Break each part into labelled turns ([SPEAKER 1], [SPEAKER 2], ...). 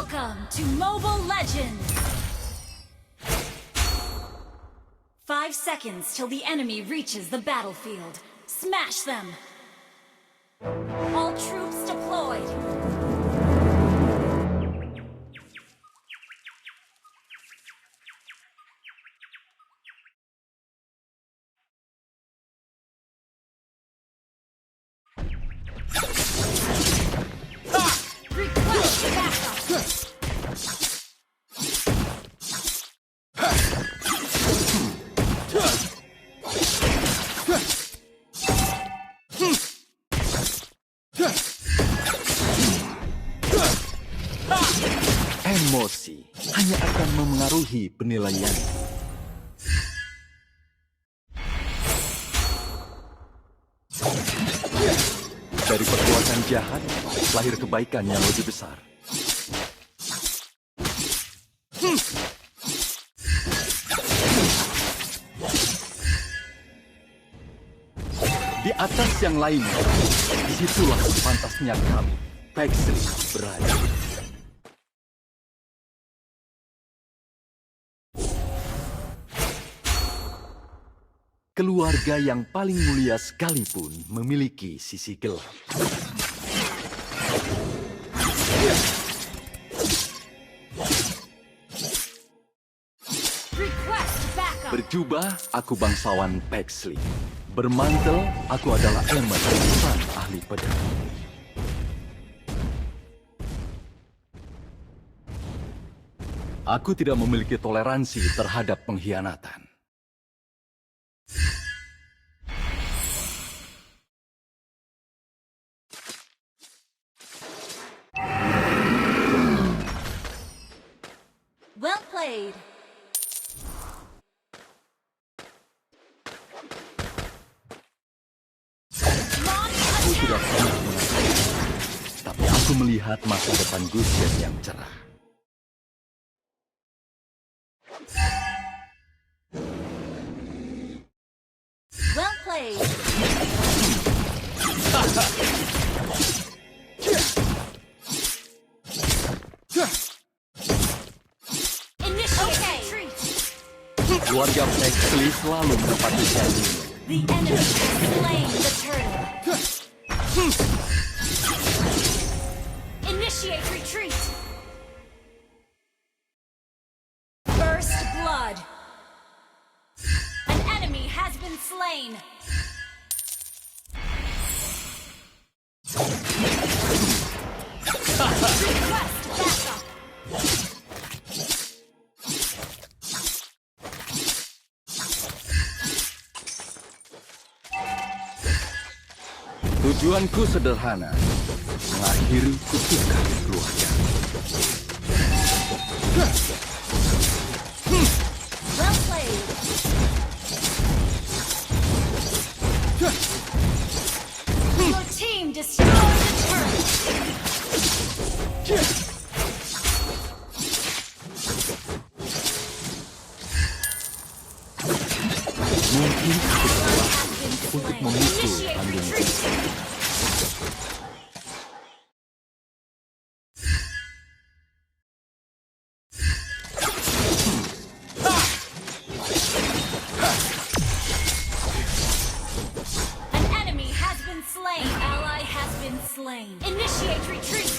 [SPEAKER 1] Welcome to Mobile Legends! 5 seconds till the enemy reaches the battlefield. Smash them! All troops deployed! Request backup!
[SPEAKER 2] Emosi hanya akan memengaruhi penilaian. Dari perbuatan jahat, lahir kebaikan yang lebih besar. Di atas yang lainnya, disitulah pantasnya kami, Pexley, berada. Keluarga yang paling mulia sekalipun memiliki sisi gelap. Berjubah, aku bangsawan Pexley. Bermantel, aku adalah Emmet, sang ahli pedang. Aku tidak memiliki toleransi terhadap pengkhianatan.
[SPEAKER 1] Well played!
[SPEAKER 2] Aku tidak pernah mengatakan, tapi aku melihat masa depan Gusion yang cerah.
[SPEAKER 1] Well played! Initiate retreat!
[SPEAKER 2] Keluarga Pexley selalu menepati janji.
[SPEAKER 1] The enemy has slain the turtle. Initiate retreat. First blood. An enemy has been slain. Request backup.
[SPEAKER 2] Tujuanku sederhana, mengakhiri kutukan keluarga.
[SPEAKER 1] Well played. Your team destroyed the turret.
[SPEAKER 2] Mungkin aku salah untuk memukul
[SPEAKER 1] Initiate
[SPEAKER 2] tanding.
[SPEAKER 1] retreat. An enemy has been slain. Ally has been slain. Initiate retreat.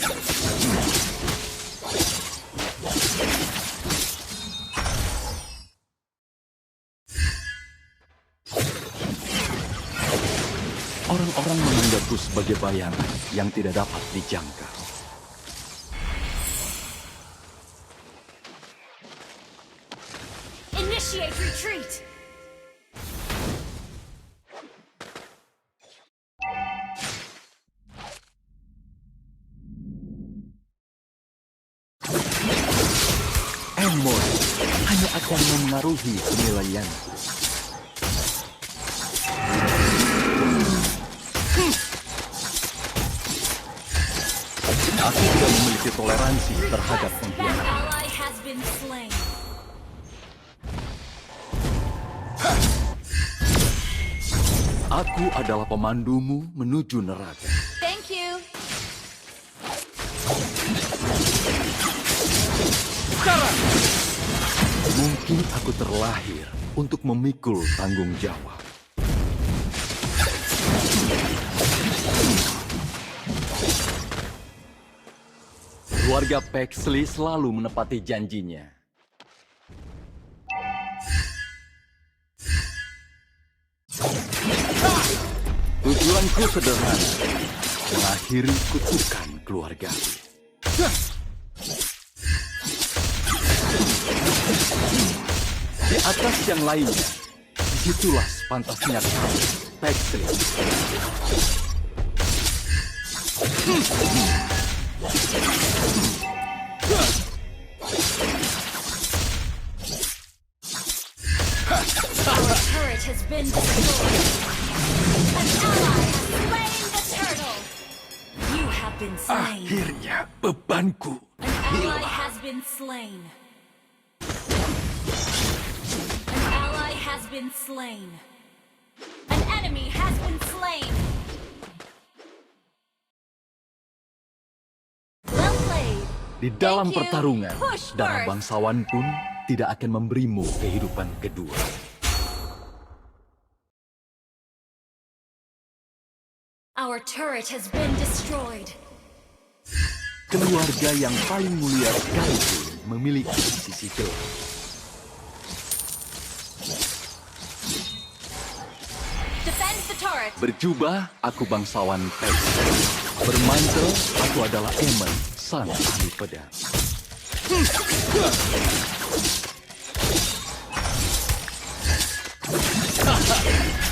[SPEAKER 2] Orang-orang menganggapku sebagai bayangan yang tidak dapat dijangkau.
[SPEAKER 1] Initiate retreat.
[SPEAKER 2] Emosi hanya akan memengaruhi penilaianku. Aku tidak memiliki toleransi terhadap
[SPEAKER 1] Request back
[SPEAKER 2] pengkhianatan.
[SPEAKER 1] ally has been slain.
[SPEAKER 2] Aku adalah pemandumu menuju neraka.
[SPEAKER 1] Thank you.
[SPEAKER 2] Sekarang! Mungkin aku terlahir untuk memikul tanggung jawab. Keluarga Pexley selalu menepati janjinya. Tujuanku sederhana, mengakhiri kutukan keluarga. Di atas yang lainnya, disitulah pantasnya kami, Pexley.
[SPEAKER 1] Our turret has been destroyed. An ally has slain the turtle. You have been slain.
[SPEAKER 2] Akhirnya bebanku
[SPEAKER 1] An ally
[SPEAKER 2] hilang.
[SPEAKER 1] has been slain. An ally has been slain. An enemy has been slain. Well played.
[SPEAKER 2] Di dalam
[SPEAKER 1] Thank you.
[SPEAKER 2] pertarungan,
[SPEAKER 1] Push
[SPEAKER 2] darah
[SPEAKER 1] first.
[SPEAKER 2] bangsawan pun tidak akan memberimu kehidupan kedua.
[SPEAKER 1] Our turret has been destroyed.
[SPEAKER 2] Keluarga yang paling mulia sekalipun memiliki sisi gelap.
[SPEAKER 1] Defend the turret.
[SPEAKER 2] Berjubah, aku bangsawan Pexley. Bermantel, aku adalah Eamon, sang ahli pedang.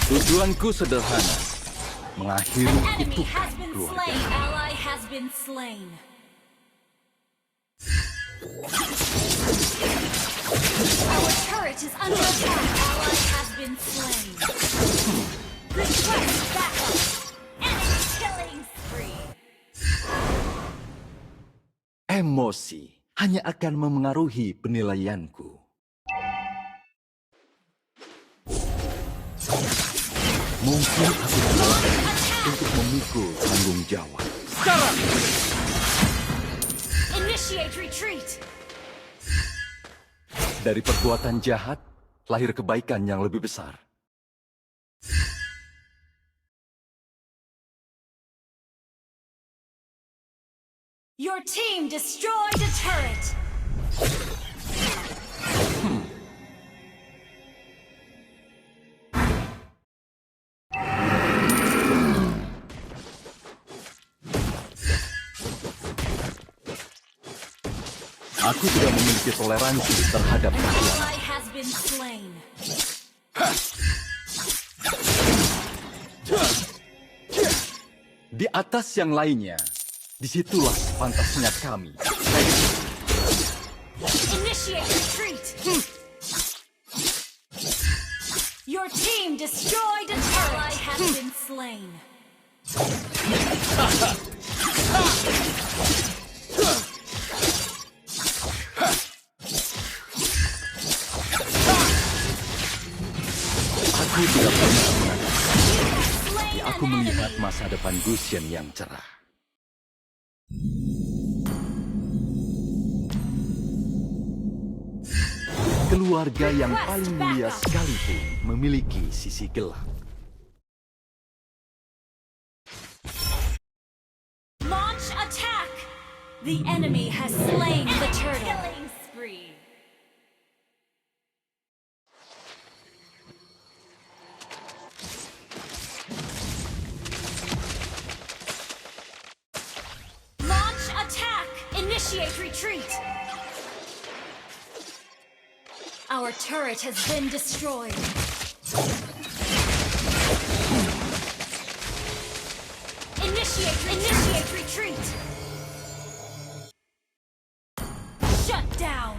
[SPEAKER 2] Tujuanku sederhana, mengakhiri
[SPEAKER 1] An enemy
[SPEAKER 2] kutukan
[SPEAKER 1] has been
[SPEAKER 2] keluarga.
[SPEAKER 1] slain. Ally has been slain. Our turret is under attack. Ally has been slain. Request backup. Enemy killing spree.
[SPEAKER 2] Emosi hanya akan memengaruhi penilaianku. Mungkin aku salah untuk memikul tanggung jawab. Sekarang!
[SPEAKER 1] Initiate retreat.
[SPEAKER 2] Dari perbuatan jahat, lahir kebaikan yang lebih besar.
[SPEAKER 1] Your team destroyed a turret.
[SPEAKER 2] Aku tidak memiliki toleransi terhadap
[SPEAKER 1] An
[SPEAKER 2] kalian.
[SPEAKER 1] ally has been slain.
[SPEAKER 2] Di atas yang lainnya, disitulah pantasnya kami.
[SPEAKER 1] Initiate retreat. Your team destroyed a turret. Ally has been slain.
[SPEAKER 2] Aku tidak pernah menangis.
[SPEAKER 1] Slain
[SPEAKER 2] Aku
[SPEAKER 1] an
[SPEAKER 2] melihat
[SPEAKER 1] enemy.
[SPEAKER 2] masa depan Gusion yang cerah. Keluarga yang paling mulia sekalipun memiliki sisi gelap.
[SPEAKER 1] Launch attack. The enemy has slain the turtle. Killing spree. Launch attack. Initiate retreat. Our turret has been destroyed. Initiate retreat. Shut down.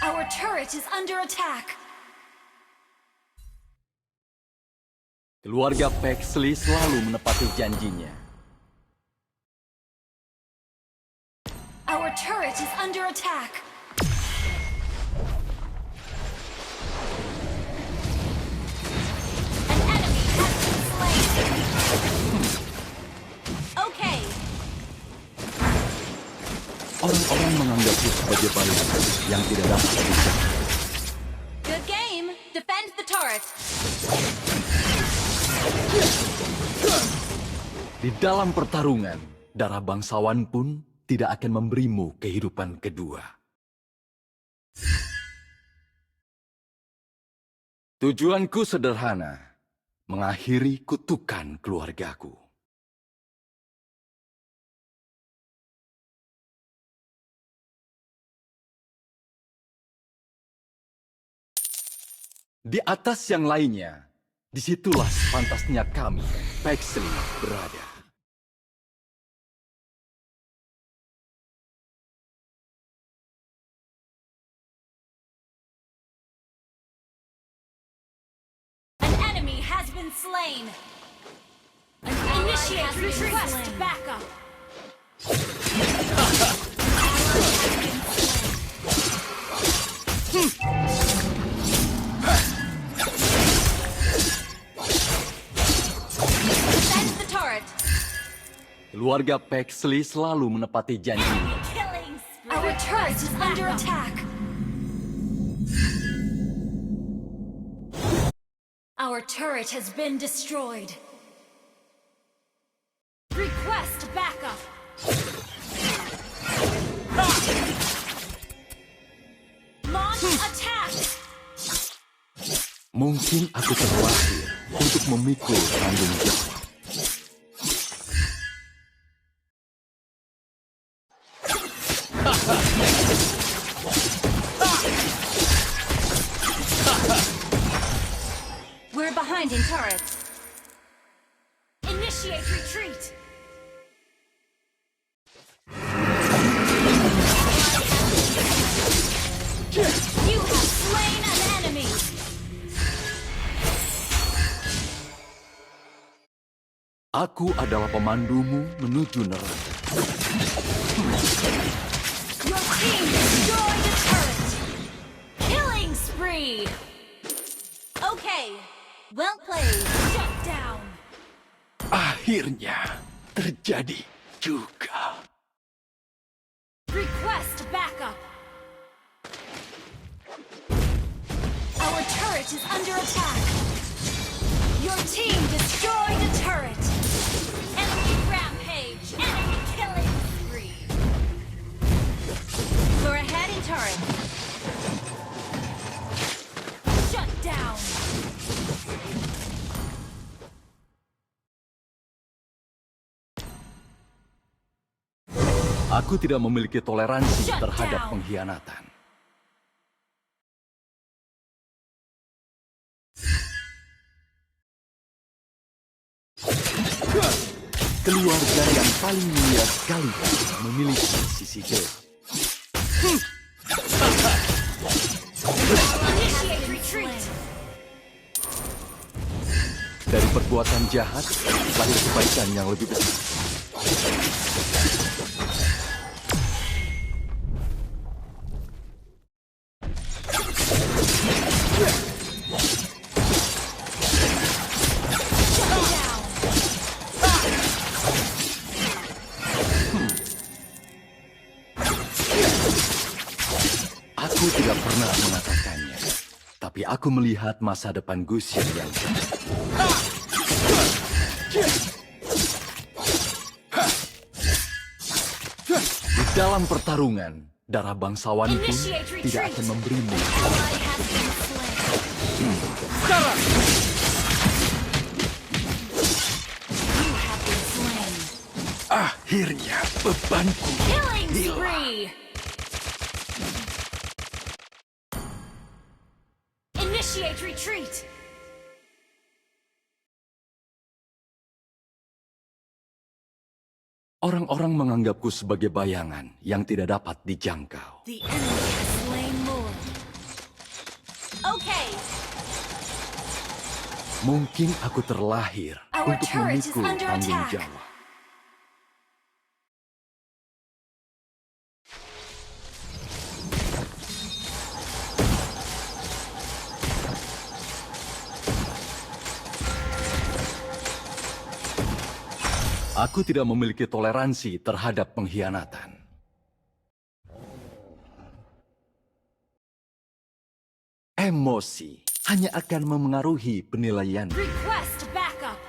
[SPEAKER 1] Our turret is under attack.
[SPEAKER 2] Keluarga Pexley selalu menepati janjinya.
[SPEAKER 1] Our turret is under attack. An enemy has been slain. Okay.
[SPEAKER 2] Orang-orang menganggapku sebagai bayangan yang tidak dapat dijangkau.
[SPEAKER 1] Good game. Defend the turret.
[SPEAKER 2] Di dalam pertarungan, darah bangsawan pun tidak akan memberimu kehidupan kedua. Tujuanku sederhana, mengakhiri kutukan keluargaku. Di atas yang lainnya, disitulah pantasnya kami, Pexley, berada.
[SPEAKER 1] An enemy has been slain. Initiate request backup. Defend the turret.
[SPEAKER 2] Keluarga Pexley selalu menepati janjinya.
[SPEAKER 1] Killing spree. Our turret is under attack. Our turret has been destroyed. Request backup. Launch attack.
[SPEAKER 2] Mungkin aku terlahir untuk memikul tanggung jawab.
[SPEAKER 1] We're behind in turrets. Initiate retreat. You have slain an enemy.
[SPEAKER 2] Aku adalah pemandumu menuju neraka.
[SPEAKER 1] Your team destroyed a turret. Killing spree. Okay. Well played. Shut down.
[SPEAKER 2] Akhirnya terjadi juga.
[SPEAKER 1] Request backup. Our turret is under attack. Your team destroyed a turret. Enemy rampage. Enemy killing spree. We're ahead in turret. Shut down.
[SPEAKER 2] Aku tidak memiliki toleransi
[SPEAKER 1] Shut
[SPEAKER 2] terhadap
[SPEAKER 1] down.
[SPEAKER 2] pengkhianatan. Keluarga yang paling mulia sekali memiliki sisi gelap.
[SPEAKER 1] Initiate retreat.
[SPEAKER 2] Dari perbuatan jahat, lahir kebaikan yang lebih besar. Aku tidak pernah mengatakannya, tapi aku melihat masa depan Gusion yang cerah. Di dalam pertarungan, darah bangsawan pun
[SPEAKER 1] Initiate retreat.
[SPEAKER 2] tidak akan memberimu.
[SPEAKER 1] Ally has been slain.
[SPEAKER 2] Sekarang!
[SPEAKER 1] You have been slain.
[SPEAKER 2] Akhirnya bebanku
[SPEAKER 1] Killing
[SPEAKER 2] hilang.
[SPEAKER 1] spree. Initiate retreat.
[SPEAKER 2] Orang-orang menganggapku sebagai bayangan yang tidak dapat dijangkau.
[SPEAKER 1] The enemy has slain more. Okay.
[SPEAKER 2] Mungkin aku terlahir
[SPEAKER 1] Our
[SPEAKER 2] untuk
[SPEAKER 1] turret is
[SPEAKER 2] memikul
[SPEAKER 1] under
[SPEAKER 2] tanggung
[SPEAKER 1] attack.
[SPEAKER 2] jawab. Aku tidak memiliki toleransi terhadap pengkhianatan. Emosi hanya akan memengaruhi penilaian.
[SPEAKER 1] Request backup.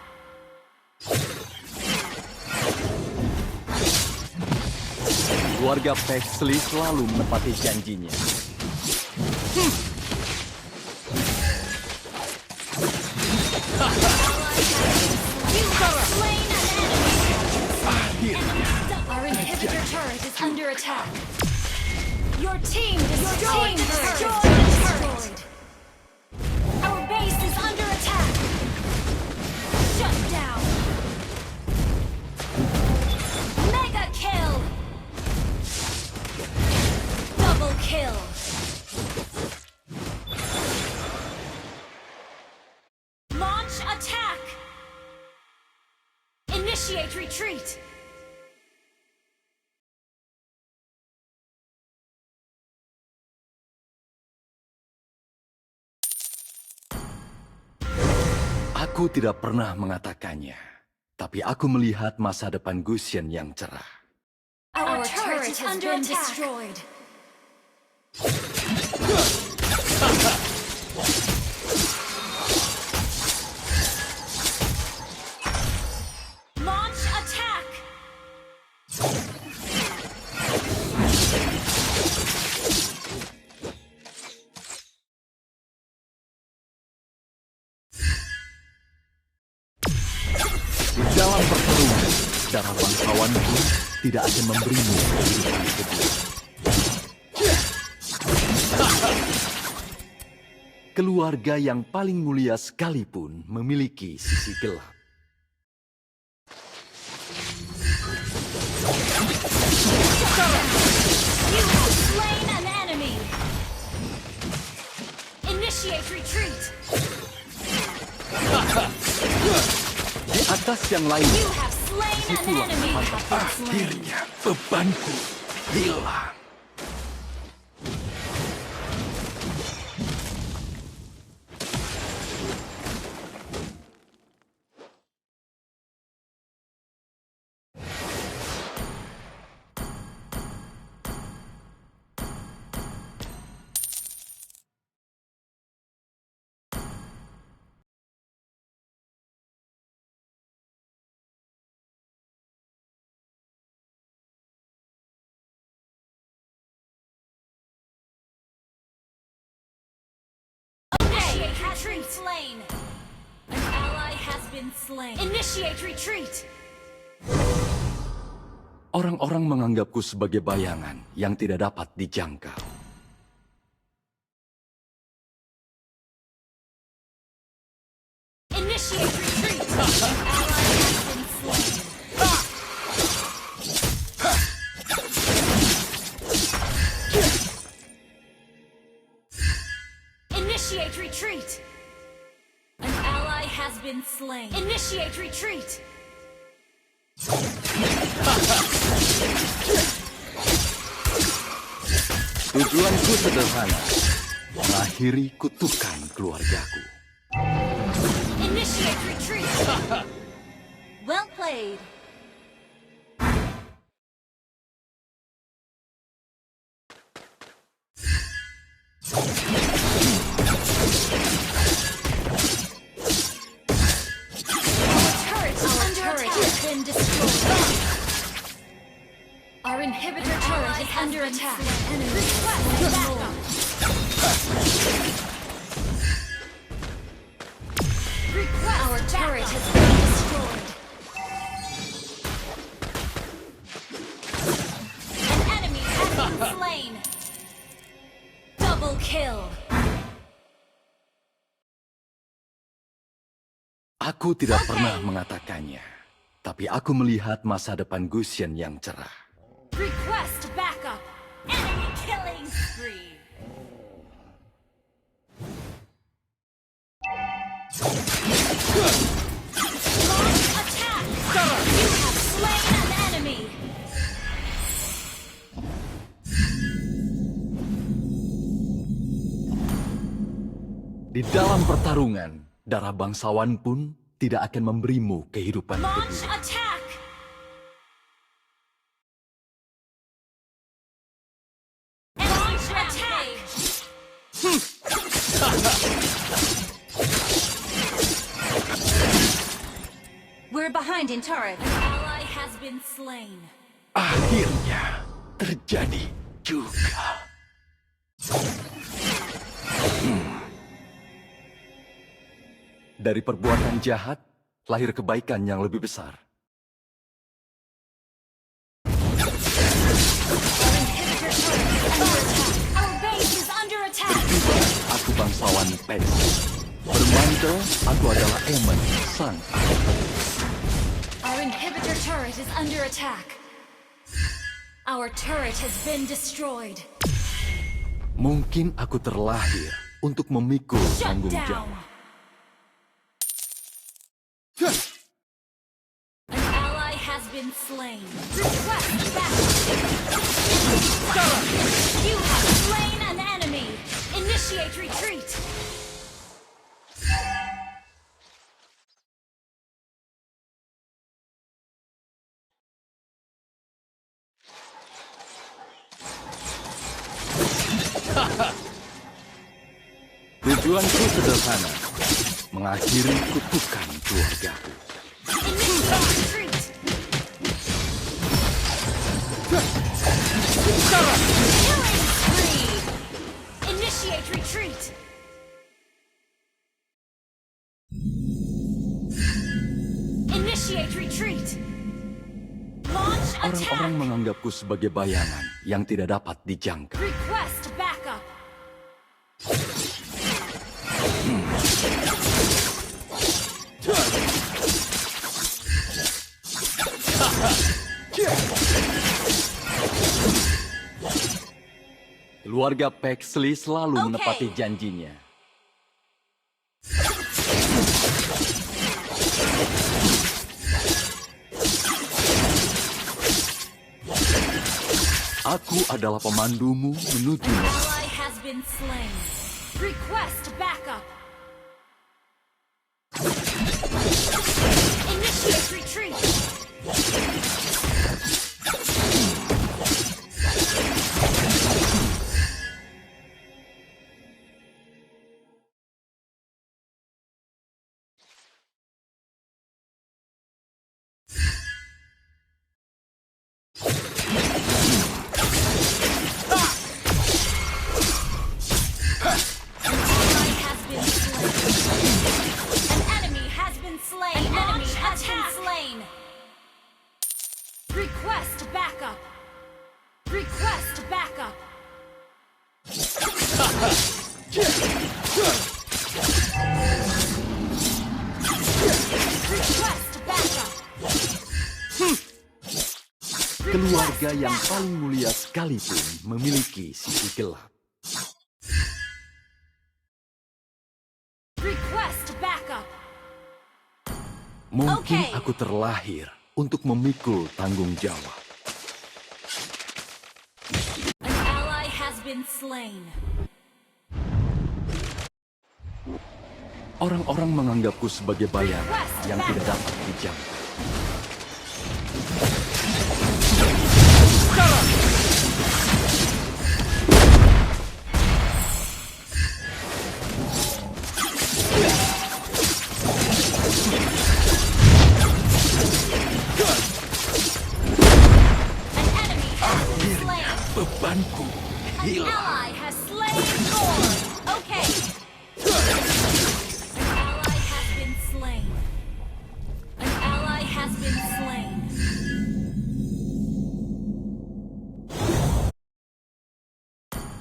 [SPEAKER 2] Keluarga Paisley selalu menepati janjinya.
[SPEAKER 1] You have slain an enemy.
[SPEAKER 2] Akhirnya,
[SPEAKER 1] Our inhibitor turret is under attack. Your team destroyed the turret. Our base is under attack. Shut down. Mega kill. Double kill. Launch attack. Initiate retreat.
[SPEAKER 2] Aku tidak pernah mengatakannya, tapi aku melihat masa depan Gusion yang cerah.
[SPEAKER 1] Our turret has been destroyed. Launch attack.
[SPEAKER 2] Di dalam pertarungan, darah bangsawan pun tidak akan memberimu kehidupan kedua. Keluarga yang paling mulia sekalipun memiliki sisi gelap.
[SPEAKER 1] You have slain an enemy. Initiate retreat.
[SPEAKER 2] Di atas yang lain,
[SPEAKER 1] You have slain an
[SPEAKER 2] itulah
[SPEAKER 1] enemy.
[SPEAKER 2] akhirnya bebanku hilang.
[SPEAKER 1] Initiate retreat. Slain. An ally has been slain. Initiate retreat.
[SPEAKER 2] Orang-orang menganggapku sebagai bayangan yang tidak dapat dijangkau.
[SPEAKER 1] Initiate retreat. An ally has been slain. Initiate retreat. An ally has been slain. Initiate retreat.
[SPEAKER 2] Tujuanku sederhana, mengakhiri kutukan keluargaku.
[SPEAKER 1] Initiate retreat. Well played. Our turret has been destroyed. Our inhibitor turret is under attack. Request backup. Our turret has been destroyed. An enemy has been slain. Double kill.
[SPEAKER 2] Aku tidak pernah mengatakannya, tapi aku melihat masa depan Gusion yang cerah.
[SPEAKER 1] Request backup. Enemy killing spree. Launch attack. You have slain an enemy.
[SPEAKER 2] Di dalam pertarungan, darah bangsawan pun tidak akan memberimu kehidupan
[SPEAKER 1] Launch
[SPEAKER 2] kedua.
[SPEAKER 1] attack. Launch attack. behind in turret. An ally has been slain.
[SPEAKER 2] Akhirnya terjadi juga. Dari perbuatan jahat, lahir kebaikan yang lebih besar.
[SPEAKER 1] Our base is under attack.
[SPEAKER 2] Berjubah, aku bangsawan Pex. Bermantel, aku adalah Emen, sang ahli.
[SPEAKER 1] Our inhibitor turret is under attack. Our turret has been destroyed.
[SPEAKER 2] Mungkin aku terlahir untuk memikul
[SPEAKER 1] Shut
[SPEAKER 2] tanggung
[SPEAKER 1] down.
[SPEAKER 2] jawab.
[SPEAKER 1] An ally has been slain. Request backup. You have slain an enemy. Initiate retreat.
[SPEAKER 2] Tujuanku sederhana, mengakhiri kutukan keluargaku.
[SPEAKER 1] Initiate retreat. Killing spree. Initiate retreat. Initiate retreat. Launch attack.
[SPEAKER 2] Orang-orang menganggapku sebagai bayangan yang tidak dapat dijangka.
[SPEAKER 1] Request backup.
[SPEAKER 2] Keluarga Pexley selalu
[SPEAKER 1] Oke.
[SPEAKER 2] menepati janjinya. Aku adalah pemandumu menuju masa.
[SPEAKER 1] Ally has been slain. Request backup. Initiate retreat. Ally has been slain. An enemy has been slain. An enemy has been slain. Request backup. Request backup. Request backup.
[SPEAKER 2] Keluarga yang paling mulia sekalipun memiliki sisi gelap.
[SPEAKER 1] Request backup.
[SPEAKER 2] Mungkin
[SPEAKER 1] Oke.
[SPEAKER 2] aku terlahir untuk memikul tanggung jawab.
[SPEAKER 1] An ally has been slain.
[SPEAKER 2] Orang-orang menganggapku sebagai bayangan yang tidak dapat dijangka.
[SPEAKER 1] An enemy has been slain.
[SPEAKER 2] Bebanku
[SPEAKER 1] An
[SPEAKER 2] hilang.
[SPEAKER 1] ally has slain Thor. Okay. An ally has been slain. An ally has been slain.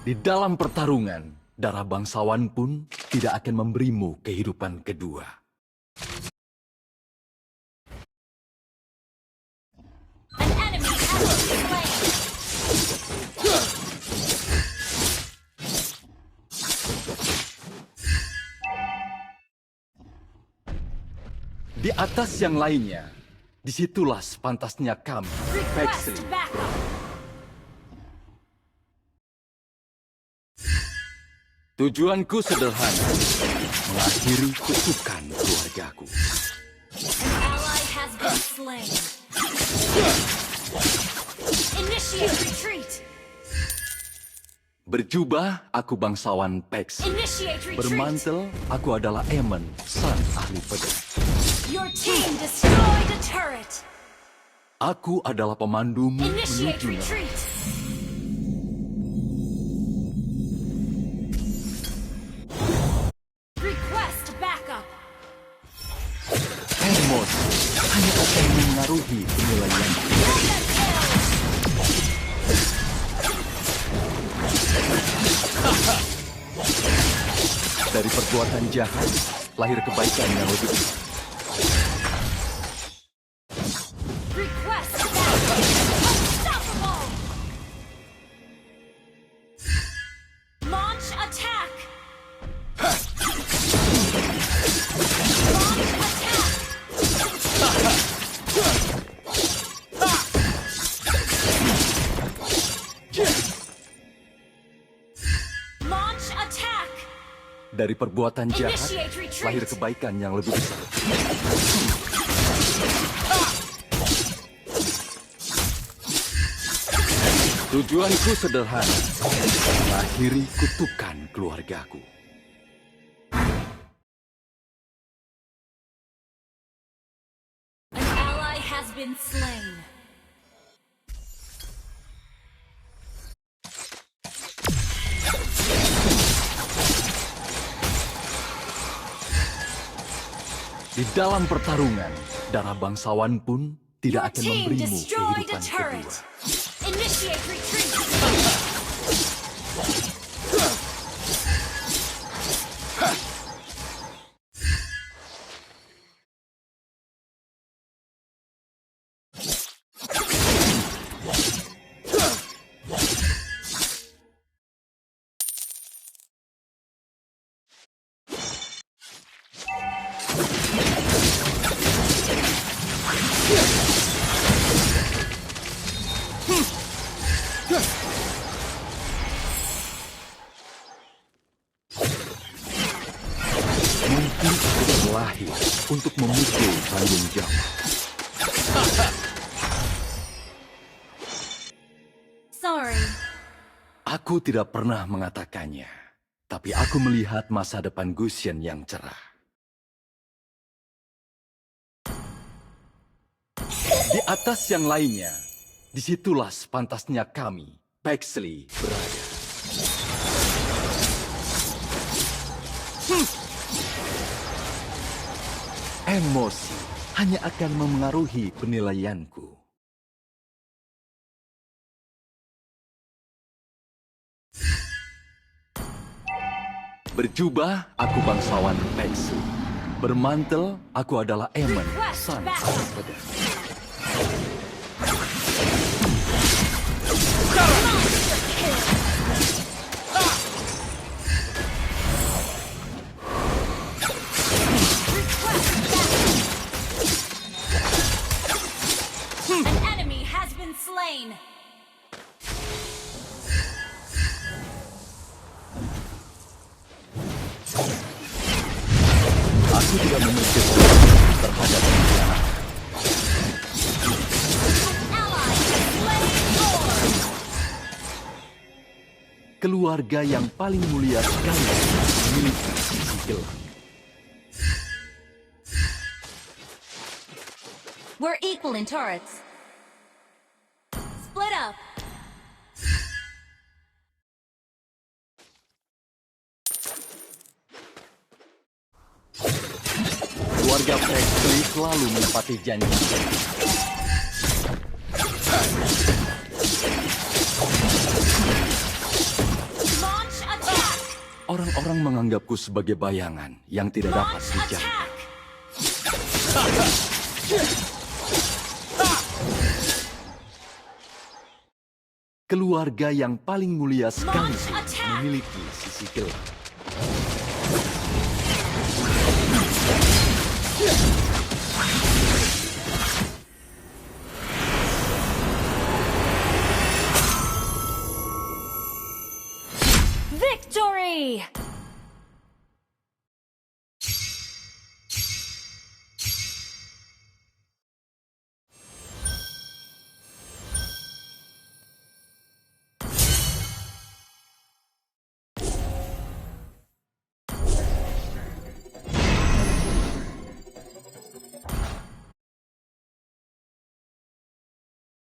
[SPEAKER 2] Di dalam pertarungan, darah bangsawan pun tidak akan memberimu kehidupan kedua.
[SPEAKER 1] An enemy has been slain.
[SPEAKER 2] Di atas yang lainnya, disitulah sepantasnya kami,
[SPEAKER 1] Request
[SPEAKER 2] Pexley.
[SPEAKER 1] backup.
[SPEAKER 2] Tujuanku sederhana, mengakhiri kutukan keluargaku.
[SPEAKER 1] An ally has been slain. Initiate retreat.
[SPEAKER 2] Berjubah, aku bangsawan Pex.
[SPEAKER 1] Initiate retreat.
[SPEAKER 2] Bermantel, aku adalah Emen, sang ahli pedang.
[SPEAKER 1] Your team destroyed a turret.
[SPEAKER 2] Aku adalah pemandumu
[SPEAKER 1] Initiate
[SPEAKER 2] menuju neraka.
[SPEAKER 1] retreat. Request backup.
[SPEAKER 2] Emosi hanya akan mengaruhi penilaian.
[SPEAKER 1] Mega kill.
[SPEAKER 2] Dari perbuatan jahat, lahir kebaikan yang lebih besar.
[SPEAKER 1] Request backup. Unstoppable. Launch attack. Launch attack. Launch attack.
[SPEAKER 2] Dari perbuatan jahat,
[SPEAKER 1] Initiate retreat.
[SPEAKER 2] lahir kebaikan yang lebih besar. Tujuanku sederhana, mengakhiri kutukan keluargaku.
[SPEAKER 1] An ally has been slain.
[SPEAKER 2] Di dalam pertarungan, darah bangsawan pun
[SPEAKER 1] Your
[SPEAKER 2] tidak akan
[SPEAKER 1] team
[SPEAKER 2] memberimu
[SPEAKER 1] destroyed a
[SPEAKER 2] kehidupan
[SPEAKER 1] turret.
[SPEAKER 2] kedua.
[SPEAKER 1] Initiate retreat.
[SPEAKER 2] Mungkin aku terlahir untuk memikul tanggung jawab.
[SPEAKER 1] Sorry.
[SPEAKER 2] Aku tidak pernah mengatakannya, tapi aku melihat masa depan Gusion yang cerah. Di atas yang lainnya, disitulah sepantasnya kami, Pexley, berada. Emosi hanya akan memengaruhi penilaianku. Berjubah, aku bangsawan Pexley. Bermantel, aku adalah Emon, sang pedang.
[SPEAKER 1] An enemy has been slain.
[SPEAKER 2] Aku tidak memiliki terhadap pengkhianatan.
[SPEAKER 1] Ally has slain Lord.
[SPEAKER 2] Keluarga yang paling mulia sekali memiliki sisi gelap.
[SPEAKER 1] We're equal in turrets. Split up.
[SPEAKER 2] Keluarga Pexley selalu menepati janji.
[SPEAKER 1] Launch attack.
[SPEAKER 2] Orang-orang menganggapku sebagai bayangan yang tidak dapat
[SPEAKER 1] Launch
[SPEAKER 2] dijangkau.
[SPEAKER 1] attack.
[SPEAKER 2] Keluarga yang paling mulia sekali
[SPEAKER 1] Launch attack.
[SPEAKER 2] memiliki sisi gelap.
[SPEAKER 1] Victory!